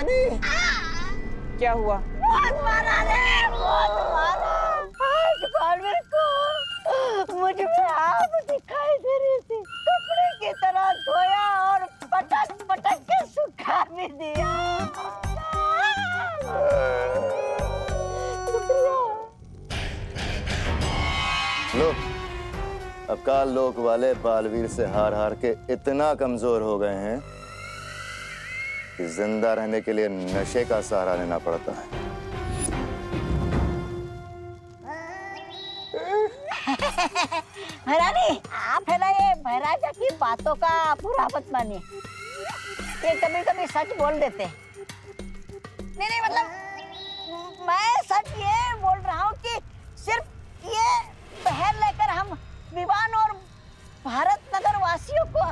रानी। क्या हुआ? बहुत मारा रे, बहुत मारा। आज बालवीर को मुझ में आप दिखाई दे रही थी, कपड़े की तरह धोया और पटक पटक के सुखा भी दिया। शुक्रिया। लो, अकाल लोक वाले बालवीर से हार हार के इतना कमजोर हो गए हैं कि जिंदा रहने के लिए नशे का सहारा लेना पड़ता है। महारानी, आप है ना ये महाराजा की बातों का बुरा मत मानिए। ये कभी कभी सच बोल देते हैं। नहीं मतलब मैं सच ये बोल रहा हूँ कि सिर्फ ये पहल लेकर हम विवान और भारत नगर वासियों को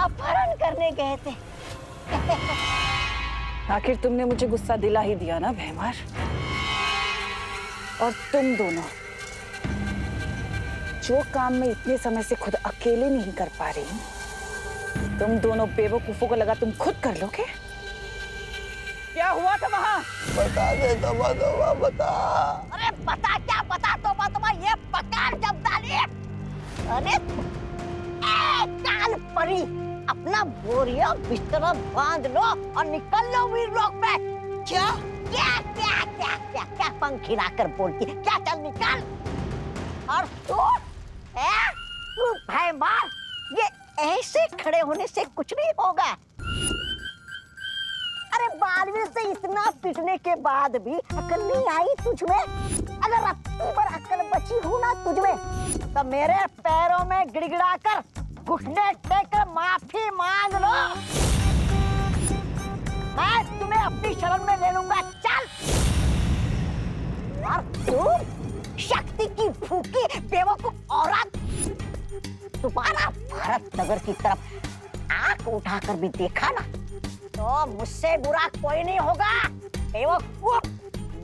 अपहरण करने गए थे। आखिर तुमने मुझे गुस्सा दिला ही दिया ना भैमार। और तुम दोनों जो काम मैं इतने समय से खुद अकेले नहीं कर पा रही, तुम दोनों बेवकूफों को लगा तुम खुद कर लोगे। क्या हुआ था वहाँ? बता दे तोबा तोबा, बता। अरे बता क्या बता, तोबा तोबा ये पकार जब डाली। अरे काल परी, अपना बोरिया बिस्तरा बांध लो और निकल लो वीर लोक पे। क्या क्या क्या क्या क्या क्या पंख हिलाकर बोलती है? क्या, चल निकल। और तू भैमार, ये ऐसे खड़े होने से कुछ नहीं होगा। अरे बालवीर से इतना पिटने के बाद भी अकल नहीं आई तुझमें? अगर रत्ती पर अकल बची हो ना तुझमें, तो मेरे पैरों में गिड़गिड़ाकर घुटने टेककर माफी मांग लो। मैं तुम्हें अपनी शरण में ले लूंगा। चल। और तू शक्ति की भूखी बेवकूफ औरत, तुम्हारा भारत नगर की तरफ आंख उठाकर भी देखा ना तो मुझसे बुरा कोई नहीं होगा। बेवकूफ,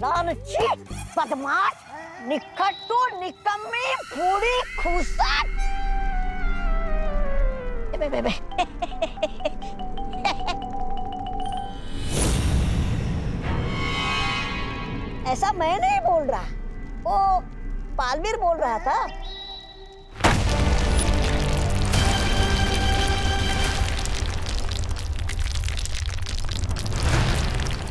लालची, बदमाश, निकट्टू, निकम्मी, बूढ़ी, खूंसट। ऐसा मैं नहीं बोल रहा, वो बालवीर बोल रहा था।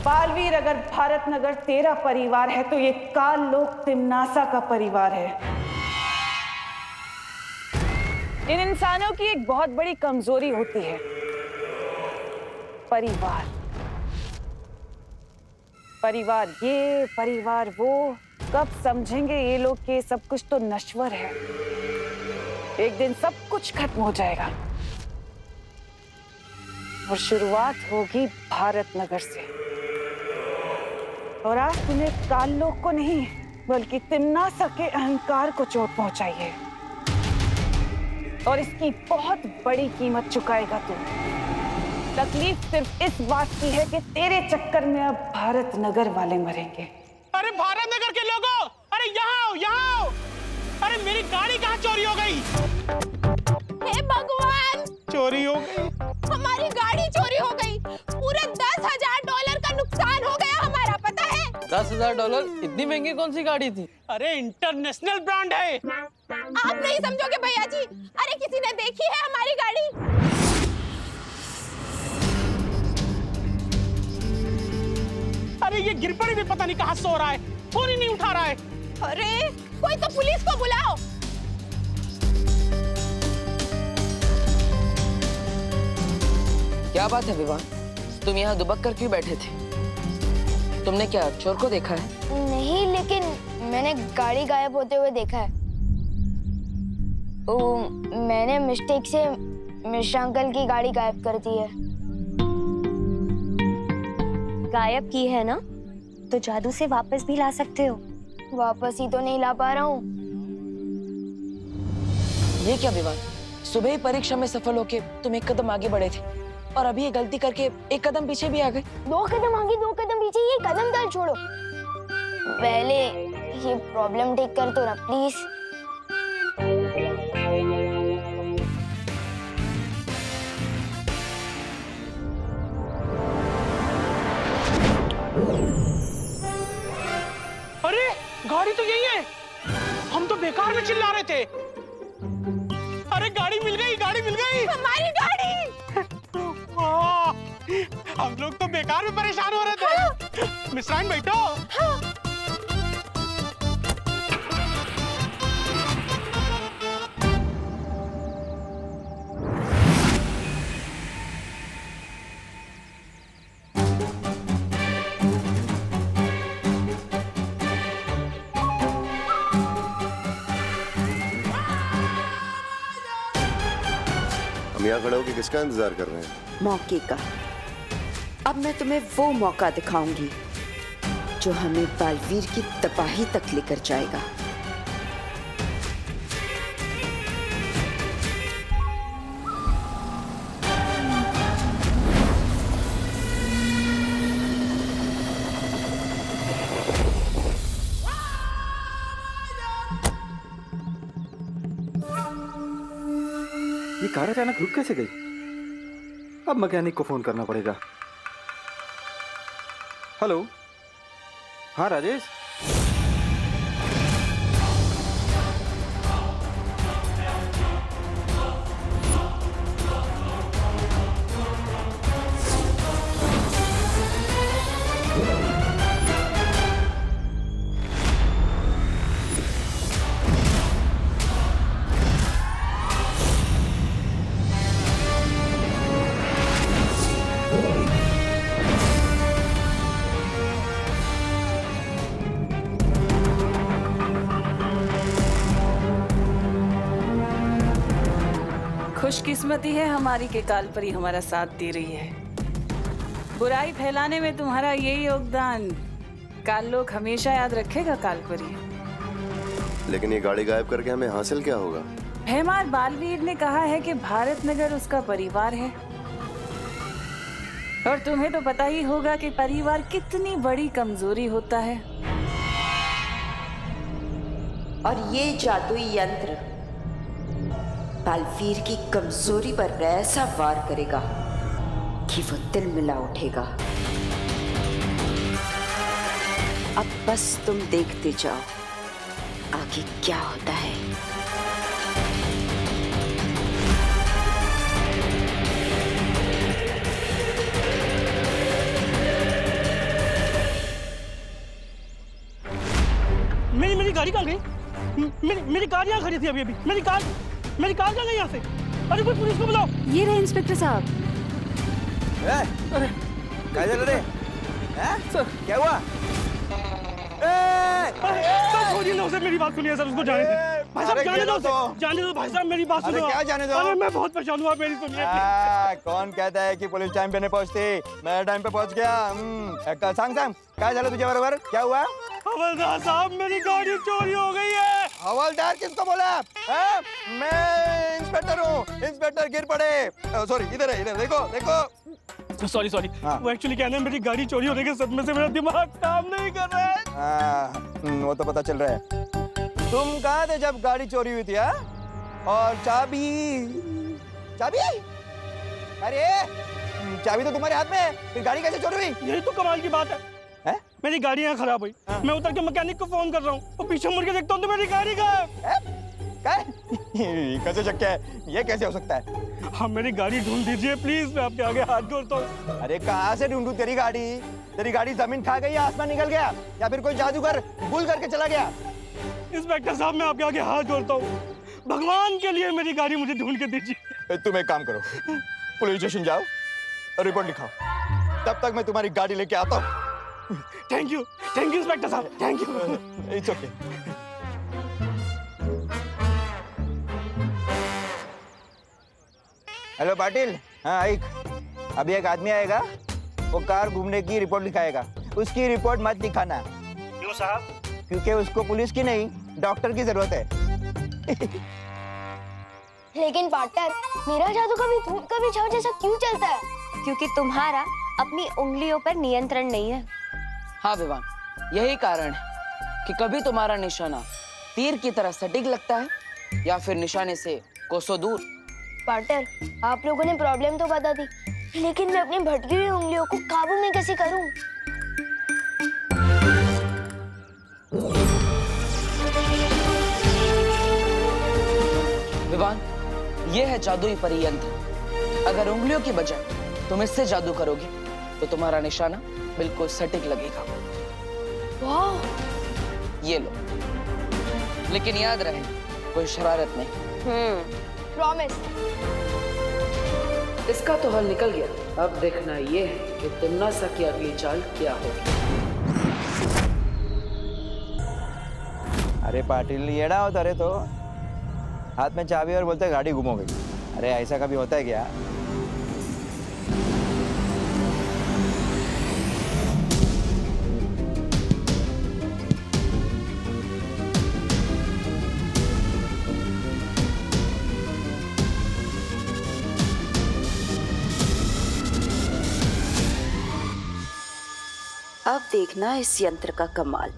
बालवीर, अगर भारत नगर तेरा परिवार है तो ये काल लोक तिम्नासा का परिवार है। इन इंसानों की एक बहुत बड़ी कमजोरी होती है, परिवार। परिवार ये, परिवार वो। कब समझेंगे ये लोग कि सब कुछ तो नश्वर है। एक दिन सब कुछ खत्म हो जाएगा और शुरुआत होगी भारत नगर से। और आज तुम्हें काल लोक को नहीं बल्कि तिम्नासा के अहंकार को चोट पहुंचाई है, और इसकी बहुत बड़ी कीमत चुकाएगा तू। तकलीफ सिर्फ इस बात की है कि तेरे चक्कर में अब भारत नगर वाले मरेंगे। अरे भारत नगर के लोगों, अरे यहाँ आओ, यहाँ आओ। अरे मेरी गाड़ी कहाँ चोरी हो गई? हे भगवान, चोरी हो गई? हमारी गाड़ी चोरी हो गई। पूरे $10,000 का नुकसान हो गया हमारा, पता है? $10,000? इतनी महंगी कौन सी गाड़ी थी? अरे इंटरनेशनल ब्रांड है। आप नहीं समझोगे भैया जी। अरे किसी ने देखी है हमारी गाड़ी? अरे ये गिरपड़ी भी पता नहीं कहाँ सो रहा है, फोन ही नहीं उठा रहा है। अरे कोई तो पुलिस को बुलाओ। क्या बात है विवान, तुम यहाँ दुबक कर क्यों बैठे थे? तुमने क्या चोर को देखा है? नहीं, लेकिन मैंने गाड़ी गायब होते हुए देखा है। मैंने मिस्टेक से मिश्रा अंकल की गाड़ी गायब कर दी है। गायब की है ना, तो जादू से वापस भी ला सकते हो। वापस ही तो नहीं ला पा रहा हूँ। ये क्या विवान, सुबह ही परीक्षा में सफल होके तुम एक कदम आगे बढ़े थे और अभी ये गलती करके एक कदम पीछे भी आ गए। 2 कदम आगे 2 कदम पीछे, ये कदम दर छोड़ो। पहले ये प्रॉब्लम ठीक कर दो ना प्लीज। गाड़ी तो यही है। हम तो बेकार में चिल्ला रहे थे। अरे गाड़ी मिल गई, गाड़ी मिल गई। हमारी गाड़ी। हम लोग तो बेकार में परेशान हो रहे थे। मिश्राइन बैठो। हम यहाँ खड़े होकर किसका इंतजार कर रहे हैं? मौके का। अब मैं तुम्हें वो मौका दिखाऊंगी जो हमें बालवीर की तबाही तक लेकर जाएगा। ये कार अचानक रुक कैसे गई? अब मैकेनिक को फोन करना पड़ेगा। हेलो, हाँ राजेश। खुशकिस्मती है हमारी के कालपरी हमारा साथ दे रही है। बुराई फैलाने में तुम्हारा यही योगदान काल लोग हमेशा याद रखेगा कालपरी। लेकिन ये गाड़ी गायब करके हमें हासिल क्या होगा? भैमार बालवीर ने कहा है कि भारत नगर उसका परिवार है, और तुम्हें तो पता ही होगा कि परिवार कितनी बड़ी कमजोरी होता है। और ये जादुई यंत्र बालवीर की कमजोरी पर ऐसा वार करेगा कि वो दिल मिला उठेगा। अब बस तुम देखते जाओ आगे क्या होता है। मेरी गाड़ी कहाँ गई? मेरी कार यहाँ खड़ी थी अभी अभी। मेरी कार कहाँ गई यहाँ से? अरे कोई पुलिस को बुलाओ। ये रहे इंस्पेक्टर साहब। अरे क्या चल रहे? सर क्या हुआ? सर छोड़िए ना उसे, मेरी बात सुनिए सर, उसको जाने दो। भाई साहब जाने दो उसे, जाने दो भाई साहब, मेरी बात सुनो। क्या जाने दो? अरे मैं बहुत परेशान हुआ, मेरी सुनिए। कौन कहता है कि पुलिस टाइम पे नहीं पहुंचती? मैं टाइम पे पहुंच गया। सांग क्या चला तुझे बराबर? क्या हुआ? हवलदार साहब मेरी गाड़ी चोरी हो गई है। हवलदार किसको बोला? मैं इंस्पेक्टर हूँ। इंस्पेक्टर गिर पड़े। सॉरी, इधर है, इधर देखो। सॉरी वो एक्चुअली क्या है ना, मेरी गाड़ी चोरी होने के सदमे से मेरा दिमाग काम नहीं कर रहा है। वो तो पता चल रहा है। तुम कहाँ थे जब गाड़ी चोरी हुई थी? और चाबी? अरे चाबी तो तुम्हारे हाथ में है, फिर गाड़ी कैसे चोरी हुई? यही तो कमाल की बात है। मेरी गाड़ी यहाँ खराब हुई। मैं उतर के मैकेनिक को फोन कर रहा हूँ, वो पीछे मुड़ के देखता हूँ तो मेरी गाड़ी कैसे शक्य है? ये कैसे हो सकता है? हाँ मेरी गाड़ी ढूंढ दीजिए प्लीज, मैं आपके आगे हाथ जोड़ता हूँ। अरे कहाँ से ढूंढूं तेरी गाड़ी? तेरी गाड़ी जमीन खा गई, आसमान निकल गया, या फिर कोई जादूगर भूल करके चला गया? इंस्पेक्टर साहब मैं आपके आगे हाथ जोड़ता हूँ, भगवान के लिए मेरी गाड़ी मुझे ढूंढ के दीजिए। तुम एक काम करो, पुलिस स्टेशन जाओ, रिपोर्ट लिखाओ, तब तक मैं तुम्हारी गाड़ी लेके आता हूँ। थैंक यू इंस्पेक्टर साहब, thank you. It's okay. Hello Patil. हाँ एक अभी एक आदमी आएगा, वो कार घूमने की रिपोर्ट लिखाएगा। उसकी रिपोर्ट मत दिखाना। क्यों साहब? क्योंकि उसको पुलिस की नहीं डॉक्टर की जरूरत है। लेकिन पार्टनर, मेरा जादू कभी धूप कभी छाव जैसा क्यों चलता है? क्योंकि तुम्हारा अपनी उंगलियों पर नियंत्रण नहीं है। हाँ विवान, यही कारण है कि कभी तुम्हारा निशाना तीर की तरह सटीक लगता है या फिर निशाने से कोसों दूर। पार्टनर, आप लोगों ने प्रॉब्लम तो बता दी, लेकिन मैं अपनी भटकी हुई उंगलियों को काबू में कैसे करूं? विद्वान, ये है जादुई परियंत्र। अगर उंगलियों की बजाय तुम इससे जादू करोगे तो तुम्हारा निशाना बिल्कुल सटीक लगेगा। वाह। ये लो, लेकिन याद रहे कोई शरारत नहीं। प्रॉमिस। इसका तो हल निकल गया। अब देखना ये है कि तिम्नासा की अगली चाल क्या होगी। अरे पाटिल येड़ा होता रे, तो हाथ में चाबी और बोलते गाड़ी गुम हो गई। अरे ऐसा कभी होता है क्या? अब देखना इस यंत्र का कमाल।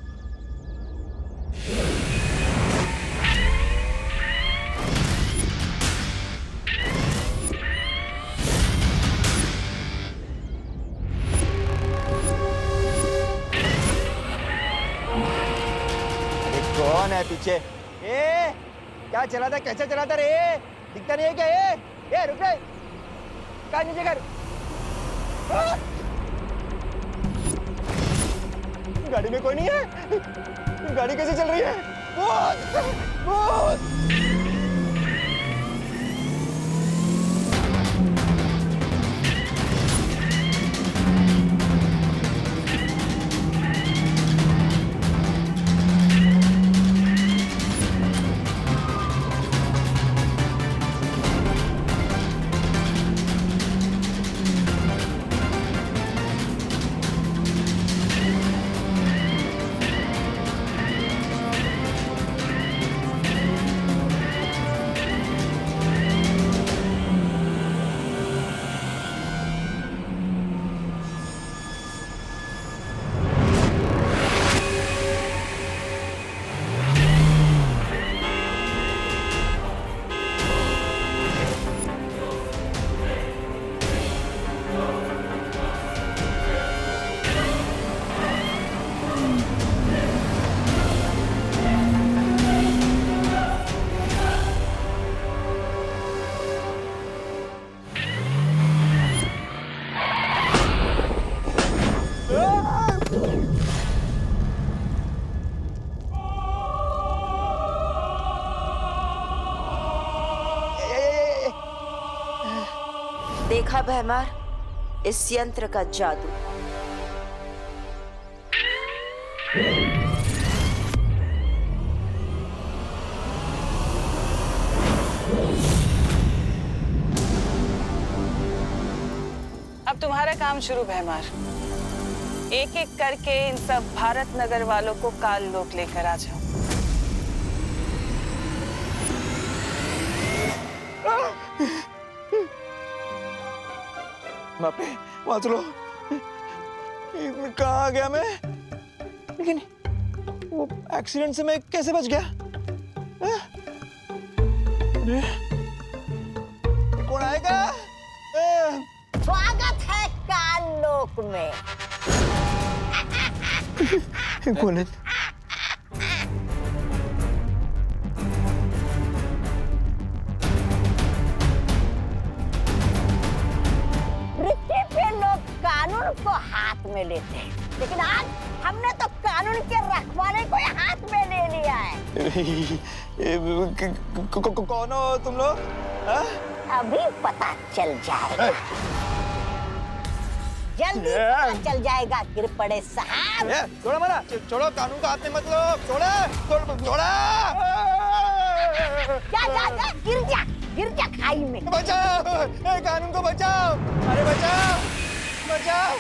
कौन है पीछे? ए, क्या चलाता, कैसे चलाता रे? दिखता नहीं है क्या? ए, रुक रे, कहाँ नीचे कर? हाँ? गाड़ी में कोई नहीं है? गाड़ी कैसे चल रही है? भूत! भूत! देखा भैमार, इस यंत्र का जादू। अब तुम्हारा काम शुरू भैमार। एक एक करके इन सब भारत नगर वालों को काल लोक लेकर आ जाओ। बाप रे, वाचलो। कहाँ आ गया मैं? लेकिन वो एक्सीडेंट से मैं कैसे बच गया? कौन आएगा? स्वागत है काल लोक में। कौन है? कानून को हाथ में लेते हैं, लेकिन आज हमने तो कानून के रखवाले को हाथ में ले लिया है। कौन हो तुम लोग? अभी पता चल जाएगा, जल्दी पता चल जाएगा गिरपड़े साहब। छोड़ो मना, छोड़ो, कानून को हाथ में मत लो। छोड़ो, छोड़ा। गिर जा खाई में। बचाओ, कानून को बचाओ। अरे बचाओ, बचाओ।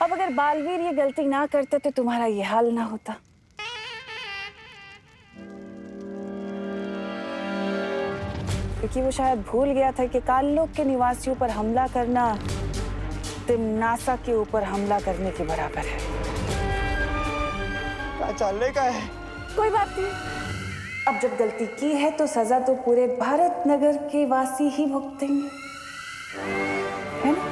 अब अगर बालवीर ये गलती ना करते तो तुम्हारा ये हाल ना होता। क्योंकि वो शायद भूल गया था कि काललोक के निवासियों पर हमला करना तिम्नासा के ऊपर हमला करने के बराबर है। क्या चलने का है? कोई बात नहीं, अब जब गलती की है तो सजा तो पूरे भारत नगर के वासी ही भुगतेंगे, है ना?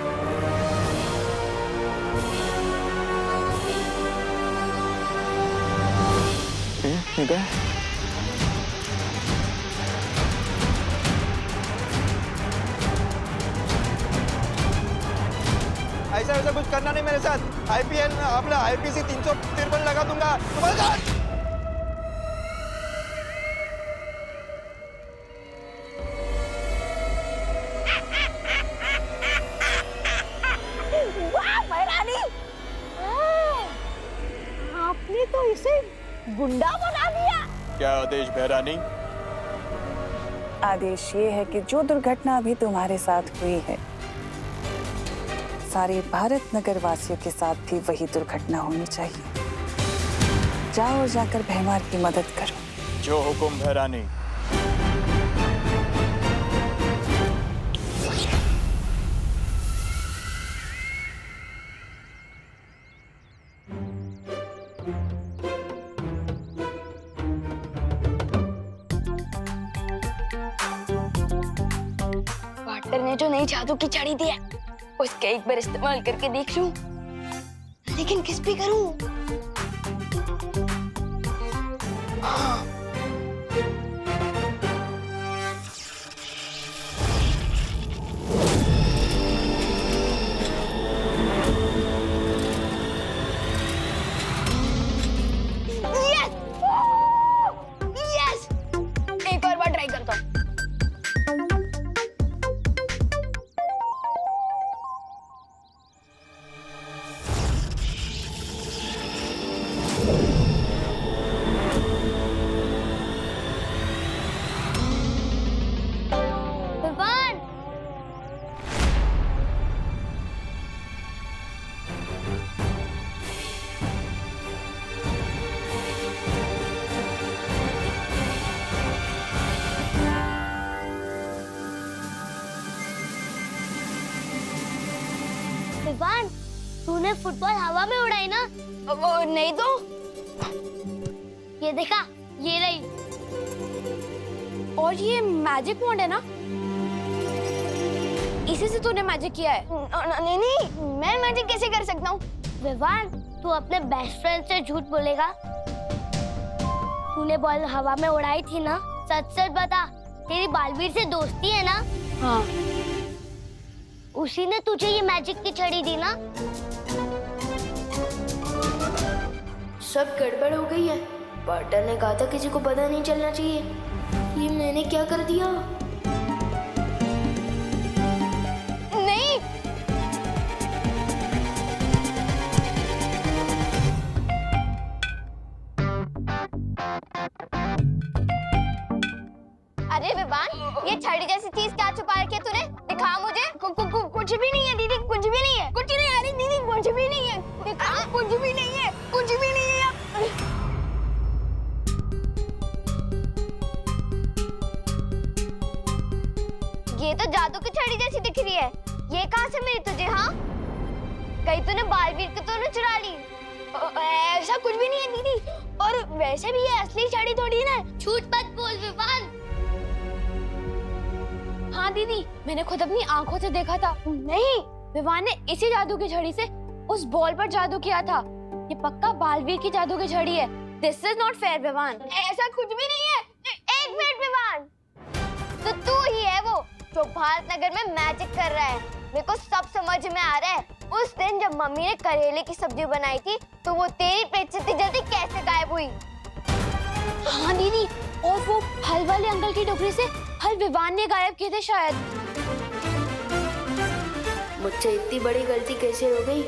वैसा वैसा कुछ करना नहीं मेरे साथ। आईपीएल में अपना आईपीसी 353 लगा दूंगा तुम्हारे साथ। वाह महारानी, आपने तो इसे गुंडा बना दिया। क्या आदेश भैरानी? आदेश ये है कि जो दुर्घटना अभी तुम्हारे साथ हुई है, सारे भारत नगर वासियों के साथ भी वही दुर्घटना होनी चाहिए। जाओ और जाकर भैमार की मदद करो। जो हुकुम भैरानी। पार्टनर ने जो नई जादू की छड़ी दी है, उसका एक बार इस्तेमाल करके देख लूं, लेकिन किस पे करूं? हाँ। Yes! Yes! एक और बार ट्राई करता हूँ। विवान, तूने फुटबॉल हवा में उड़ाई ना? वो नहीं तो ये देखा, ये रही। और ये मैजिक वॉन्ड है ना? इसी से तूने मैजिक किया है? नहीं नहीं, मैं मैजिक कैसे कर सकता हूँ? विवान, तू अपने बेस्ट फ्रेंड से झूठ बोलेगा? तूने बॉल हवा में उड़ाई थी ना? सच सच बता, तेरी बालवीर से दोस्ती है ना? हाँ। उसी ने तुझे ये मैजिक की छड़ी दी ना? सब गड़बड़ हो गई है। पार्टनर ने कहा था किसी को पता नहीं चलना चाहिए। ये मैंने क्या कर दिया? नहीं। अरे विवान, ये छड़ी जैसी चीज क्या छुपा रखी है तूने? दिखा मुझे। कुछ भी नहीं है दीदी, कुछ भी नहीं है। कुछ नहीं, अरे दीदी कुछ भी नहीं है। दिखा, कुछ भी नहीं है, कुछ भी नहीं है। ये तो जादू की छड़ी जैसी दिख रही है। ये कहाँ से मिली तुझे? हाँ, कहीं तूने बालवीर को तो न चुरा ली? ऐसा कुछ भी नहीं है दीदी। और वैसे भी ये असली छड़ी थोड़ी ना। झूठ मत बोल विवान। हाँ दीदी, मैंने खुद अपनी आंखों से देखा था। नहीं, विवान ने इसी जादू की छड़ी से उस बॉल पर जादू किया था। ये पक्का बालवीर की जादू की छड़ी है। This is not fair Vivaan. ऐसा कुछ भी नहीं है। एक मिनट विवान, तो तू ही है वो जो भारत नगर में मैजिक कर रहा है। मेरे को सब समझ में आ रहा है। उस दिन जब मम्मी ने करेले की सब्जी बनाई थी, तो वो तेरी पेट से इतनी जल्दी कैसे गायब हुई? हाँ दीदी, और वो फल वाले अंकल की टोकरी से फल विवान ने गायब किए थे शायद। मुझसे इतनी बड़ी गलती कैसे हो गई?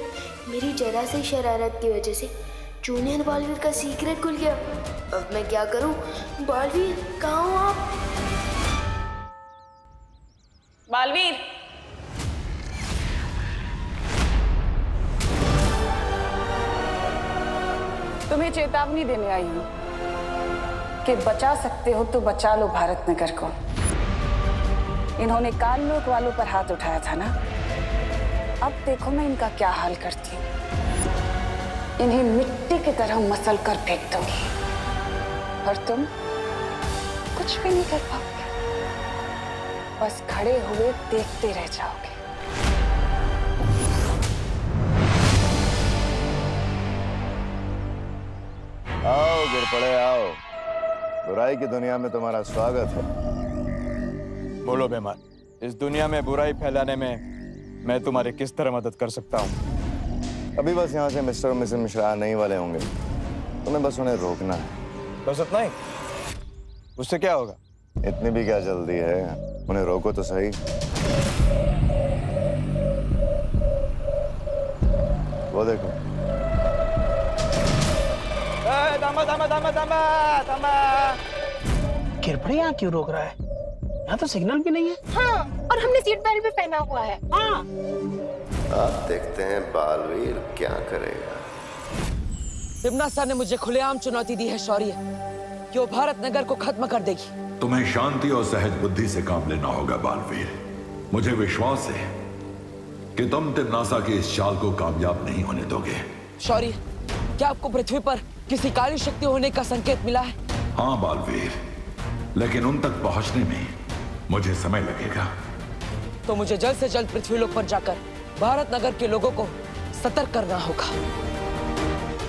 मेरी जरा सी शरारत की वजह से जूनियर बालवीर का सीक्रेट खुल गया। अब मैं क्या करूं? बालवीर, कहाँ हो आप? बालवीर, तुम्हें चेतावनी देने आई हूँ कि बचा सकते हो तो बचा लो भारत नगर को। इन्होंने काल लोक वालों पर हाथ उठाया था ना, अब देखो मैं इनका क्या हाल करती हूँ। इन्हें मिट्टी की तरह मसल कर फेंक दूंगी और तुम कुछ भी नहीं कर पाओगे, बस खड़े हुए देखते रह जाओगे। आओ गिर पड़े, आओ। बुराई की दुनिया में तुम्हारा स्वागत है। बोलो बेमान, इस दुनिया में बुराई फैलाने में मैं तुम्हारी किस तरह मदद कर सकता हूँ? अभी बस यहाँ से मिस्टर और मिसेस मिश्रा आने वाले होंगे, तुम्हें बस उन्हें रोकना है। बस उतना ही? उससे क्या होगा? इतनी भी क्या जल्दी है, उन्हें रोको तो सही। वो देखो। दामा दामा दामा दामा दामा। किरपड़े यहाँ क्यों रोक रहा है? यहाँ तो सिग्नल भी नहीं है। हाँ, और हमने सीट बेल्ट भी पहना हुआ है। हाँ। आप देखते हैं बालवीर क्या करेगा। तिम्नासा ने मुझे खुलेआम चुनौती दी है शौर्य कि वो भारत नगर को खत्म कर देगी। तुम्हें शांति और सहज बुद्धि से काम लेना होगा बालवीर। मुझे विश्वास है कि तुम तिम्नासा की इस चाल को कामयाब नहीं होने दोगे। शौर्य, क्या आपको पृथ्वी पर किसी काली शक्ति होने का संकेत मिला है? हाँ बालवीर, लेकिन उन तक पहुंचने में मुझे समय लगेगा। तो मुझे जल्द से जल्द पृथ्वीलोक पर जाकर भारत नगर के लोगों को सतर्क करना होगा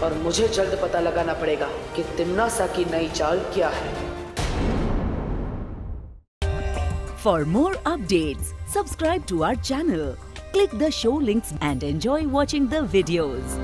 और मुझे जल्द पता लगाना पड़ेगा कि तिम्नासा की नई चाल क्या है। For more updates, subscribe to our channel, click the show links and enjoy watching the videos.